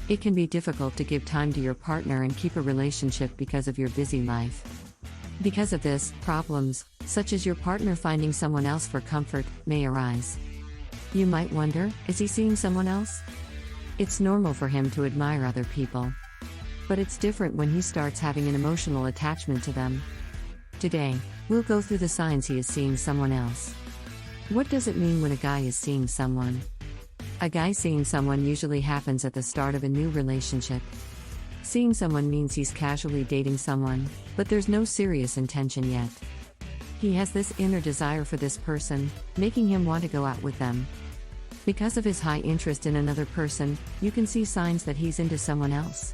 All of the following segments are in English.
It can be difficult to give time to your partner and keep a relationship because of your busy life. Because of this, problems, such as your partner finding someone else for comfort, may arise. You might wonder, is he seeing someone else? It's normal for him to admire other people. But it's different when he starts having an emotional attachment to them. Today, we'll go through the signs he is seeing someone else. What does it mean when a guy is seeing someone? A guy seeing someone usually happens at the start of a new relationship. Seeing someone means he's casually dating someone, but there's no serious intention yet. He has this inner desire for this person, making him want to go out with them. Because of his high interest in another person, you can see signs that he's into someone else.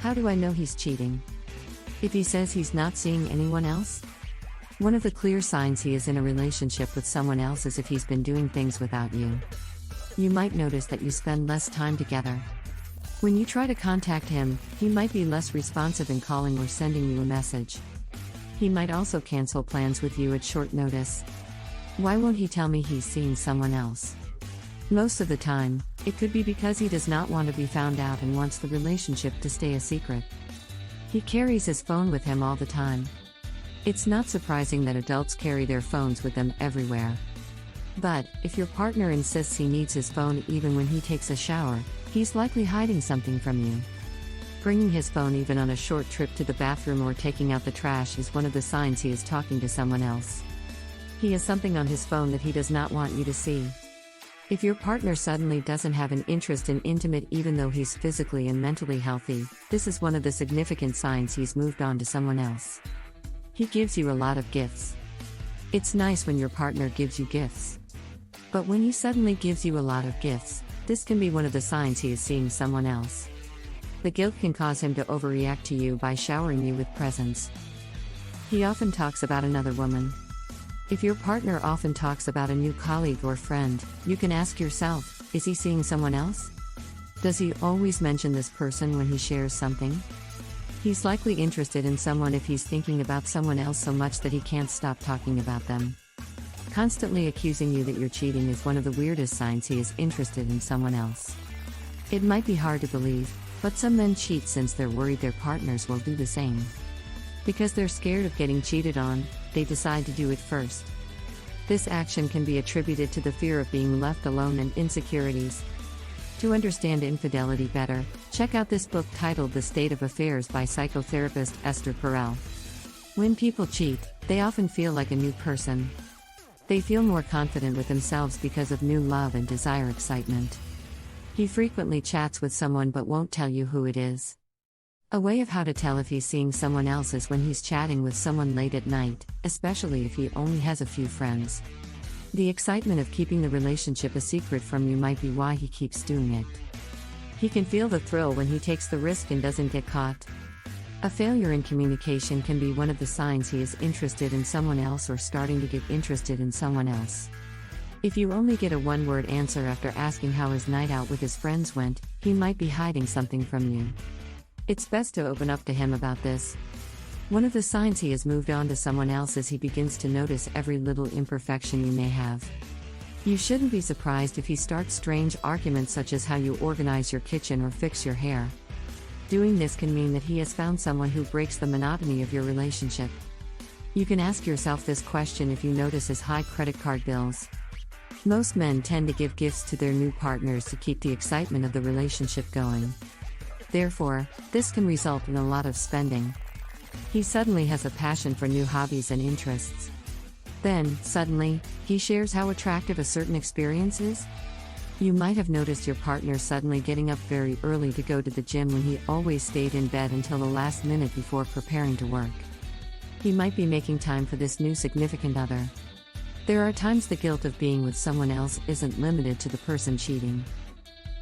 How do I know he's cheating? If he says he's not seeing anyone else? One of the clear signs he is in a relationship with someone else is if he's been doing things without you. You might notice that you spend less time together. When you try to contact him, he might be less responsive in calling or sending you a message. He might also cancel plans with you at short notice. Why won't he tell me he's seeing someone else? Most of the time, it could be because he does not want to be found out and wants the relationship to stay a secret. He carries his phone with him all the time. It's not surprising that adults carry their phones with them everywhere. But, if your partner insists he needs his phone even when he takes a shower, he's likely hiding something from you. Bringing his phone even on a short trip to the bathroom or taking out the trash is one of the signs he is talking to someone else. He has something on his phone that he does not want you to see. If your partner suddenly doesn't have an interest in intimate even though he's physically and mentally healthy, this is one of the significant signs he's moved on to someone else. He gives you a lot of gifts. It's nice when your partner gives you gifts. But when he suddenly gives you a lot of gifts, this can be one of the signs he is seeing someone else. The guilt can cause him to overreact to you by showering you with presents. He often talks about another woman. If your partner often talks about a new colleague or friend, you can ask yourself, is he seeing someone else? Does he always mention this person when he shares something? He's likely interested in someone if he's thinking about someone else so much that he can't stop talking about them. Constantly accusing you that you're cheating is one of the weirdest signs he is interested in someone else. It might be hard to believe, but some men cheat since they're worried their partners will do the same. Because they're scared of getting cheated on, they decide to do it first. This action can be attributed to the fear of being left alone and insecurities. To understand infidelity better, check out this book titled The State of Affairs by psychotherapist Esther Perel. When people cheat, they often feel like a new person. They feel more confident with themselves because of new love and desire excitement. He frequently chats with someone but won't tell you who it is. A way of how to tell if he's seeing someone else is when he's chatting with someone late at night, especially if he only has a few friends. The excitement of keeping the relationship a secret from you might be why he keeps doing it. He can feel the thrill when he takes the risk and doesn't get caught. A failure in communication can be one of the signs he is interested in someone else or starting to get interested in someone else. If you only get a one-word answer after asking how his night out with his friends went, he might be hiding something from you. It's best to open up to him about this. One of the signs he has moved on to someone else is he begins to notice every little imperfection you may have. You shouldn't be surprised if he starts strange arguments such as how you organize your kitchen or fix your hair. Doing this can mean that he has found someone who breaks the monotony of your relationship. You can ask yourself this question if you notice his high credit card bills. Most men tend to give gifts to their new partners to keep the excitement of the relationship going. Therefore, this can result in a lot of spending. He suddenly has a passion for new hobbies and interests. Then, suddenly, he shares how attractive a certain experience is. You might have noticed your partner suddenly getting up very early to go to the gym when he always stayed in bed until the last minute before preparing to work. He might be making time for this new significant other. There are times the guilt of being with someone else isn't limited to the person cheating.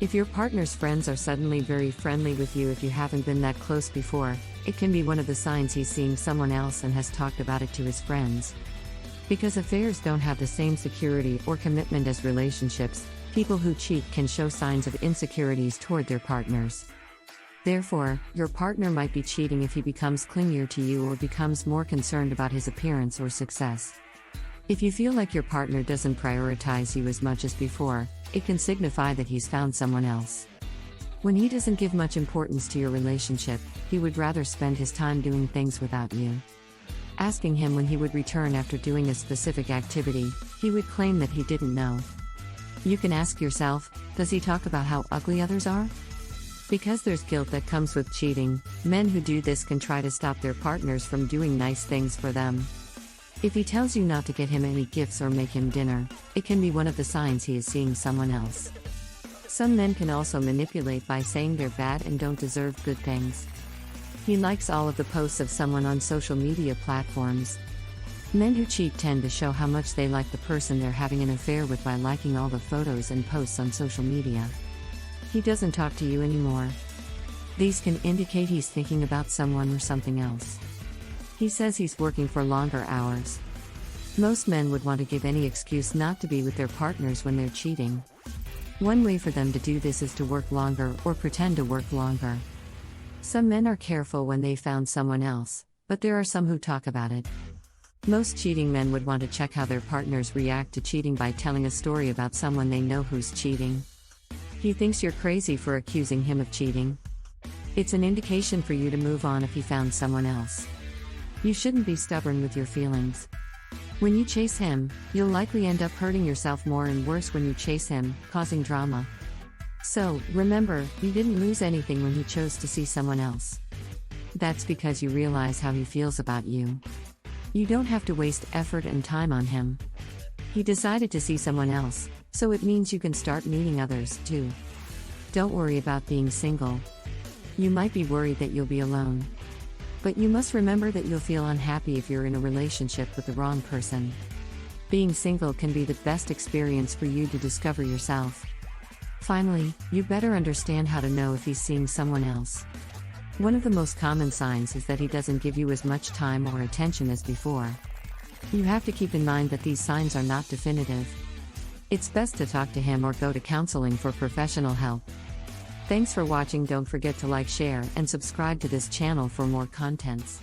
If your partner's friends are suddenly very friendly with you if you haven't been that close before, it can be one of the signs he's seeing someone else and has talked about it to his friends. Because affairs don't have the same security or commitment as relationships, people who cheat can show signs of insecurities toward their partners. Therefore, your partner might be cheating if he becomes clingier to you or becomes more concerned about his appearance or success. If you feel like your partner doesn't prioritize you as much as before, it can signify that he's found someone else. When he doesn't give much importance to your relationship, he would rather spend his time doing things without you. Asking him when he would return after doing a specific activity, he would claim that he didn't know. You can ask yourself, does he talk about how ugly others are? Because there's guilt that comes with cheating, men who do this can try to stop their partners from doing nice things for them. If he tells you not to get him any gifts or make him dinner, it can be one of the signs he is seeing someone else. Some men can also manipulate by saying they're bad and don't deserve good things. He likes all of the posts of someone on social media platforms. Men who cheat tend to show how much they like the person they're having an affair with by liking all the photos and posts on social media. He doesn't talk to you anymore. These can indicate he's thinking about someone or something else. He says he's working for longer hours. Most men would want to give any excuse not to be with their partners when they're cheating. One way for them to do this is to work longer or pretend to work longer. Some men are careful when they found someone else, but there are some who talk about it. Most cheating men would want to check how their partners react to cheating by telling a story about someone they know who's cheating. He thinks you're crazy for accusing him of cheating. It's an indication for you to move on if he found someone else. You shouldn't be stubborn with your feelings. When you chase him, you'll likely end up hurting yourself more and worse when you chase him, causing drama. So, remember, you didn't lose anything when he chose to see someone else. That's because you realize how he feels about you. You don't have to waste effort and time on him. He decided to see someone else, so it means you can start meeting others, too. Don't worry about being single. You might be worried that you'll be alone. But you must remember that you'll feel unhappy if you're in a relationship with the wrong person. Being single can be the best experience for you to discover yourself. Finally, you better understand how to know if he's seeing someone else. One of the most common signs is that he doesn't give you as much time or attention as before. You have to keep in mind that these signs are not definitive. It's best to talk to him or go to counseling for professional help. Thanks for watching. Don't forget to like, share, and subscribe to this channel for more contents.